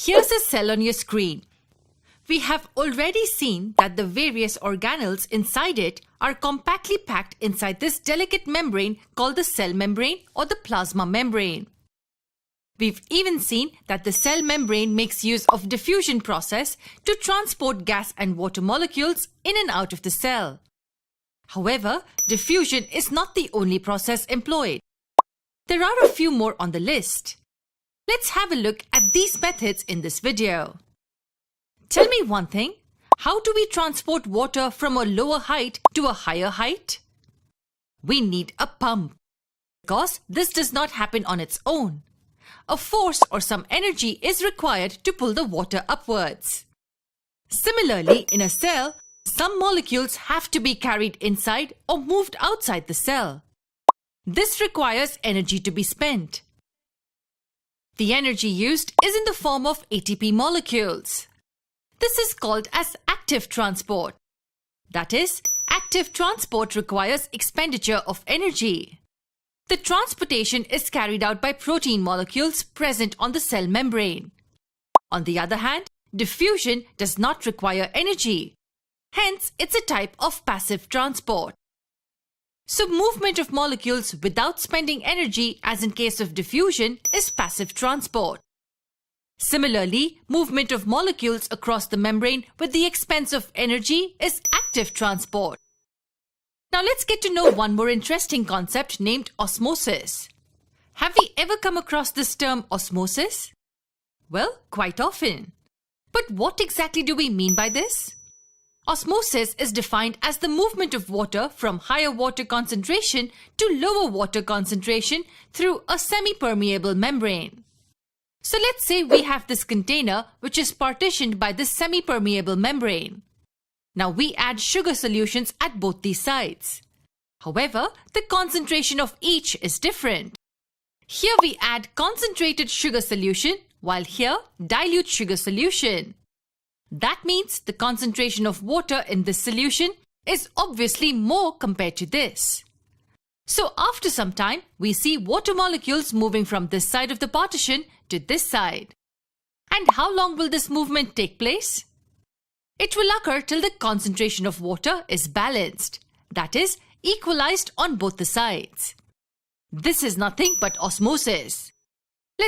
Here's a cell on your screen. We have already seen that the various organelles inside it are compactly packed inside this delicate membrane called the cell membrane or the plasma membrane. We've even seen that the cell membrane makes use of diffusion process to transport gas and water molecules in and out of the cell. However, diffusion is not the only process employed. There are a few more on the list. Let's have a look at these methods in this video. Tell me one thing, how do we transport water from a lower height to a higher height? We need a pump. Because this does not happen on its own. A force or some energy is required to pull the water upwards. Similarly, in a cell, some molecules have to be carried inside or moved outside the cell. This requires energy to be spent. The energy used is in the form of ATP molecules. This is called as active transport. That is, active transport requires expenditure of energy. The transportation is carried out by protein molecules present on the cell membrane. On the other hand, diffusion does not require energy. Hence, it's a type of passive transport. So, movement of molecules without spending energy, as in case of diffusion, is passive transport. Similarly, movement of molecules across the membrane with the expense of energy is active transport. Now let's get to know one more interesting concept named osmosis. Have we ever come across this term osmosis? Well, quite often. But what exactly do we mean by this? Osmosis is defined as the movement of water from higher water concentration to lower water concentration through a semi-permeable membrane. So let's say we have this container which is partitioned by this semi-permeable membrane. Now we add sugar solutions at both these sides. However, the concentration of each is different. Here we add concentrated sugar solution, while here dilute sugar solution. That means the concentration of water in this solution is obviously more compared to this. So after some time, we see water molecules moving from this side of the partition to this side. And how long will this movement take place? It will occur till the concentration of water is balanced, that is, equalized on both the sides. This is nothing but osmosis.